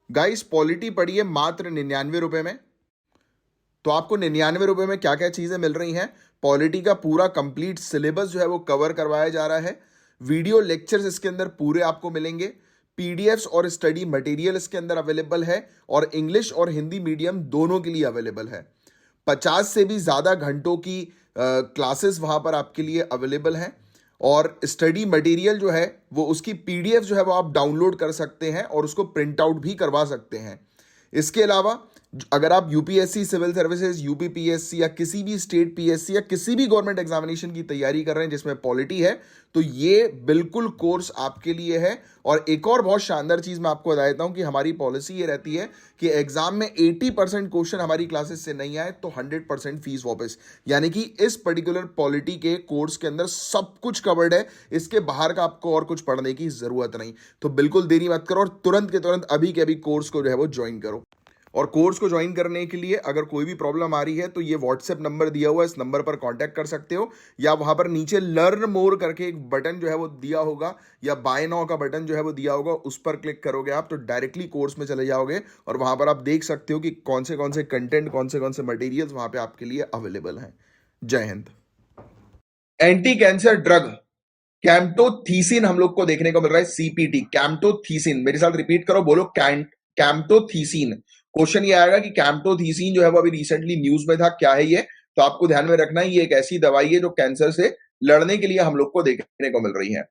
Guys polity पड़ी है मात्र 99 रुपए में। तो आपको 99 रुपए में क्या क्या चीजें मिल रही हैं? पॉलिटी का पूरा कंप्लीट सिलेबस जो है वो कवर करवाया जा रहा है। वीडियो लेक्चर्स इसके अंदर पूरे आपको मिलेंगे। पीडीएफ्स और स्टडी मटेरियल इसके अंदर अवेलेबल है और इंग्लिश और हिंदी मीडियम दोनों के लिए अवेलेबल है। 50 से भी ज़्यादा घंटों की क्लासेस वहाँ पर आपके लिए अवेलेबल हैं। और स्टडी मटेरियल जो है वो उसकी पीडीएफ जो है वो आप डाउनलोड कर सकते हैं और उसको प्रिंट आउट भी करवा सकते हैं। इसके अलावा अगर आप यूपीएससी सिविल सर्विसेज, यूपीपीएससी या किसी भी स्टेट पीएससी या किसी भी गवर्नमेंट एग्जामिनेशन की तैयारी कर रहे हैं जिसमें पॉलिटी है, तो ये बिल्कुल कोर्स आपके लिए है। और एक और बहुत शानदार चीज मैं आपको बता देता हूं कि हमारी पॉलिसी ये रहती है कि एग्जाम में 80% क्वेश्चन हमारी क्लासेस से नहीं आए तो 100% फीस वापस। यानी कि इस पर्टिकुलर पॉलिटी के कोर्स के अंदर सब कुछ कवर्ड है। इसके बाहर का आपको और कुछ पढ़ने की जरूरत नहीं। तो बिल्कुल देरी मत करो और तुरंत के तुरंत अभी के अभी कोर्स को जो है वो ज्वाइन करो। और कोर्स को ज्वाइन करने के लिए अगर कोई भी प्रॉब्लम आ रही है तो ये व्हाट्सएप नंबर दिया हुआ है, इस नंबर पर कांटेक्ट कर सकते हो। या वहां पर नीचे लर्न मोर करके एक बटन जो है वो दिया होगा या बाय नाउ का बटन जो है वो दिया होगा, उस पर क्लिक करोगे आप तो डायरेक्टली कोर्स में चले जाओगे और वहां पर आप देख सकते हो कि कौन से कंटेंट, कौन से मटेरियल्स वहां पे आपके लिए अवेलेबल हैं। जय हिंद। एंटी कैंसर ड्रग कैम्टोथीसिन हम लोग को देखने को मिल रहा है। सीपीटी कैम्टोथीसिन, मेरे साथ रिपीट करो, बोलो कैम्टोथीसिन। क्वेश्चन ये आएगा कि कैम्टोथीसिन जो है वो अभी रिसेंटली न्यूज में था, क्या है ये? तो आपको ध्यान में रखना है ये एक ऐसी दवाई है जो कैंसर से लड़ने के लिए हम लोग को देखने को मिल रही है।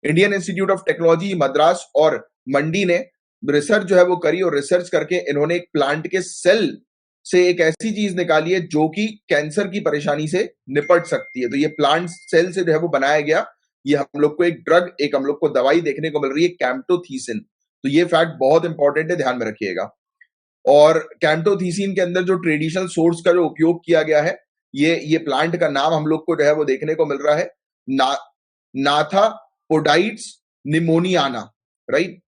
Indian institute of technology Madras और मंडी ने रिसर्च जो है वो करी और रिसर्च करके इन्होंने एक प्लांट के सेल से एक ऐसी चीज निकाली है जो कि कैंसर की परेशानी से निपट सकती है। तो ये प्लांट सेल से जो है वो बनाया गया, ये हम लोग को एक ड्रग, एक हम लोग को दवाई देखने को मिल रही है कैम्टोथीसिन। तो ये फैक्ट बहुत इंपॉर्टेंट है, ध्यान में रखिएगा। और कैम्टोथीसिन के अंदर जो ट्रेडिशनल सोर्स का जो उपयोग किया गया है, ये प्लांट का नाम हम लोग को जो है वो देखने को मिल रहा है ना, नाथापोडाइट्स निमोनियाना, राइट।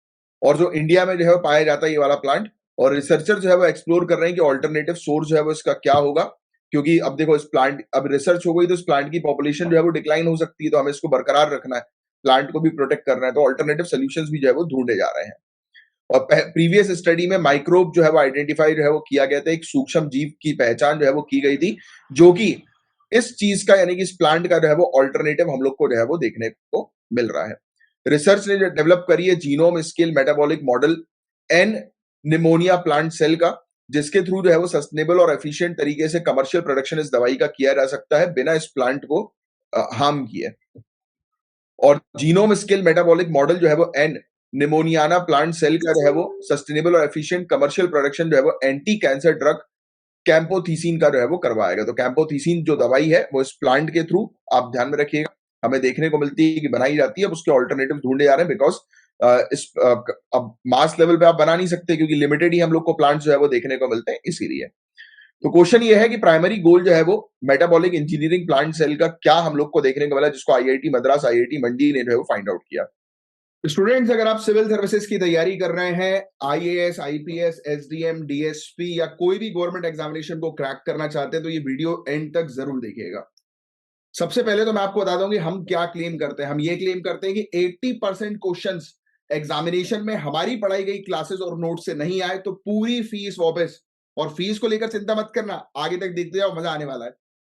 और जो इंडिया में जो है वो पाया जाता है ये वाला प्लांट। और रिसर्चर जो है वो एक्सप्लोर कर रहे हैं कि ऑल्टरनेटिव सोर्स जो है वो इसका क्या होगा। क्योंकि अब देखो, इस प्लांट अब रिसर्च हो गई तो इस प्लांट की पॉपुलेशन जो है वो डिक्लाइन हो सकती है, तो हमें इसको बरकरार रखना है, प्लांट को भी प्रोटेक्ट करना है, तो ऑल्टरनेटिव सोल्यूशंस भी जो है वो ढूंढे जा रहे हैं। और प्रीवियस स्टडी में माइक्रोब जो है वो आइडेंटिफाई जो है वो किया गया था, एक सूक्ष्म जीव की पहचान जो है वो की गई थी, जो कि इस चीज का यानी कि इस प्लांट का जो है वो ऑल्टरनेटिव हम लोग को जो है वो देखने को मिल रहा है। रिसर्च ने जो डेवलप करी है जीनोम स्केल मेटाबॉलिक मॉडल एन निमोनिया प्लांट सेल का, जिसके थ्रू जो है वो सस्टेनेबल और एफिशिएंट तरीके से कमर्शियल प्रोडक्शन इस दवाई का किया जा सकता है बिना इस प्लांट को हार्म किए। और जीनोम स्केल मेटाबॉलिक मॉडल जो है वो एन निमोनियाना प्लांट सेल का जो है वो सस्टेनेबल और एफिशिएंट कमर्शियल प्रोडक्शन जो है वो एंटी कैंसर ड्रग कैम्पोथीसिन का जो है वो करवाएगा। तो कैम्पोथीसिन जो दवाई है वो इस प्लांट के थ्रू, आप ध्यान में रखिएगा, हमें देखने को मिलती है कि बनाई जाती है। अब उसके ऑल्टरनेटिव ढूंढे जा रहे हैं बिकॉज अब मास लेवल पे आप बना नहीं सकते क्योंकि लिमिटेड ही हम लोग को प्लांट जो है वो देखने को मिलते हैं, इसीलिए। तो क्वेश्चन ये है कि प्राइमरी गोल जो है वो मेटाबॉलिक इंजीनियरिंग प्लांट सेल का क्या हम लोग को देखने को मिला, जिसको आईआईटी मद्रास, आईआईटी मंडी ने जो है वो फाइंड आउट किया। स्टूडेंट्स, अगर आप सिविल सर्विसेज की तैयारी कर रहे हैं, आईएएस, आईपीएस, एसडीएम, डीएसपी या कोई भी गवर्नमेंट एग्जामिनेशन को क्रैक करना चाहते हैं तो ये वीडियो एंड तक जरूर देखिएगा। सबसे पहले तो मैं आपको बता दूं कि हम क्या क्लेम करते हैं। हम ये क्लेम करते हैं कि 80% क्वेश्चंस एग्जामिनेशन में हमारी पढ़ाई गई क्लासेस और नोट से नहीं आए तो पूरी फीस वापस। और फीस को लेकर चिंता मत करना, आगे तक देखते जाओ, मजा आने वाला है।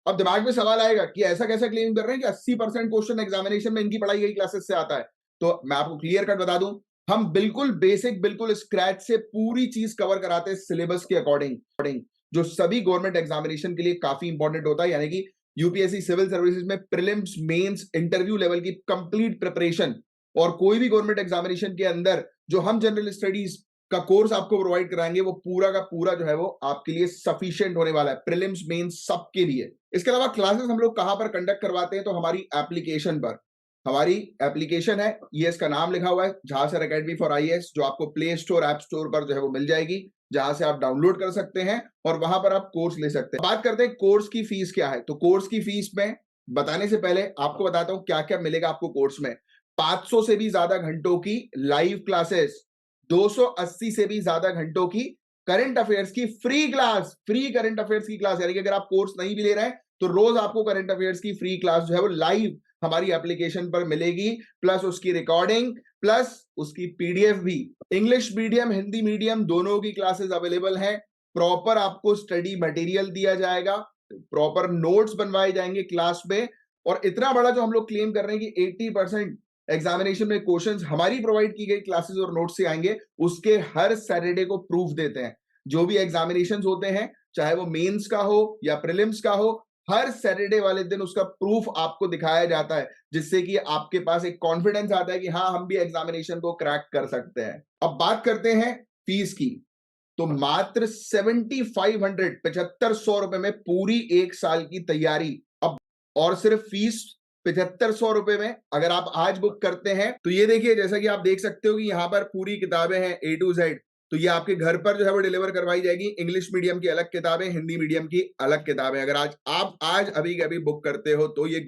अब दिमाग में सवाल आएगा कि ऐसा कैसा क्लेम कर रहे हैं कि 80% क्वेश्चन एग्जामिनेशन में इनकी पढ़ाई गई क्लासेस से आता है। तो मैं आपको क्लियर कट बता दूं, हम बिल्कुल बेसिक, बिल्कुल स्क्रैच से पूरी चीज कवर कराते हैं सिलेबस के अकॉर्डिंग, जो सभी गवर्नमेंट एग्जामिनेशन के लिए काफी इंपॉर्टेंट होता है। यानी कि यूपीएससी सिविल सर्विसेज में प्रीलिम्स, मेंस, इंटरव्यू लेवल की कंप्लीट प्रिपरेशन। और कोई भी गवर्नमेंट एग्जामिनेशन के अंदर जो हम जनरल स्टडीज का कोर्स आपको प्रोवाइड कराएंगे वो पूरा का पूरा जो है वो आपके लिए सफिशिएंट होने वाला है, प्रीलिम्स, मेंस सबके लिए। इसके अलावा क्लासेस हम लोग कहां पर कंडक्ट करवाते हैं, तो हमारी एप्लीकेशन पर। हमारी एप्लीकेशन है, ये इसका नाम लिखा हुआ है झांसर एकेडमी फॉर आईएएस, जो आपको प्ले स्टोर, ऐप स्टोर पर जो है वो मिल जाएगी, जहां से आप डाउनलोड कर सकते हैं और वहां पर आप कोर्स ले सकते हैं। बात करते हैं कोर्स की फीस क्या है। तो कोर्स की फीस में बताने से पहले आपको बताता हूं क्या क्या मिलेगा आपको कोर्स में। 500 से भी ज्यादा घंटों की लाइव क्लासेस, 280 से भी ज्यादा घंटों की करंट अफेयर्स की free class, free current affairs की क्लास। यानी कि अगर आप कोर्स नहीं भी ले रहे हैं तो रोज आपको करंट अफेयर्स की फ्री क्लास जो है वो लाइव हमारी एप्लीकेशन पर मिलेगी, प्लस उसकी रिकॉर्डिंग, प्लस उसकी पीडीएफ भी। इंग्लिश मीडियम, हिंदी मीडियम दोनों की क्लासेस अवेलेबल हैं। प्रॉपर आपको स्टडी मटेरियल दिया जाएगा, प्रॉपर नोट्स बनवाए जाएंगे क्लास में। और इतना बड़ा जो हम लोग क्लेम कर रहे हैं कि 80% एग्जामिनेशन में क्वेश्चंस हमारी प्रोवाइड की गई क्लासेस और नोट्स से आएंगे, उसके हर सैटरडे को प्रूफ देते हैं। जो भी एग्जामिनेशंस होते हैं, चाहे वो मेंस का हो या प्रीलिम्स का हो, हर सैटरडे वाले दिन उसका प्रूफ आपको दिखाया जाता है, जिससे कि आपके पास एक कॉन्फिडेंस आता है कि हाँ, हम भी एग्जामिनेशन को क्रैक कर सकते हैं। अब बात करते हैं फीस की। तो मात्र 7500 ₹7500 में पूरी एक साल की तैयारी। अब और सिर्फ फीस 7500 में अगर आप आज बुक करते हैं तो ये देखिए, जैसा कि आप देख सकते हो कि यहां पर पूरी किताबें हैं A to Z। तो ये आपके घर पर जो है वो डिलीवर करवाई जाएगी। इंग्लिश मीडियम की अलग किताबें, हिंदी मीडियम की अलग किताबें। अगर आज अभी के अभी बुक करते हो तो ये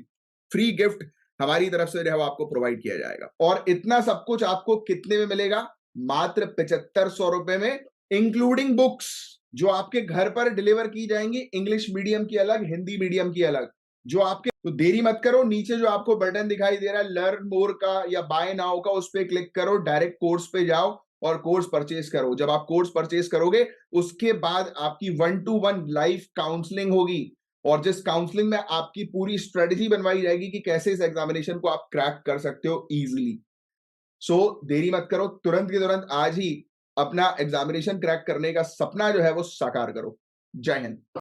फ्री गिफ्ट हमारी तरफ से जो है वो आपको प्रोवाइड किया जाएगा। और इतना सब कुछ आपको कितने में मिलेगा? मात्र 7500 में, इंक्लूडिंग बुक्स जो आपके घर पर डिलीवर की जाएंगी, इंग्लिश मीडियम की अलग, हिंदी मीडियम की अलग। जो आपके, तो देरी मत करो, नीचे जो आपको बटन दिखाई दे रहा है लर्न मोर का या बाय नाउ का, उस पर क्लिक करो, डायरेक्ट कोर्स पे जाओ और कोर्स परचेज करो। जब आप कोर्स परचेज करोगे उसके बाद आपकी 1-to-1 लाइव काउंसलिंग होगी, और जिस काउंसलिंग में आपकी पूरी स्ट्रेटेजी बनवाई जाएगी कि कैसे इस एग्जामिनेशन को आप क्रैक कर सकते हो इजीली। सो देरी मत करो, तुरंत के तुरंत आज ही अपना एग्जामिनेशन क्रैक करने का सपना जो है वो साकार करो। जय हिंद।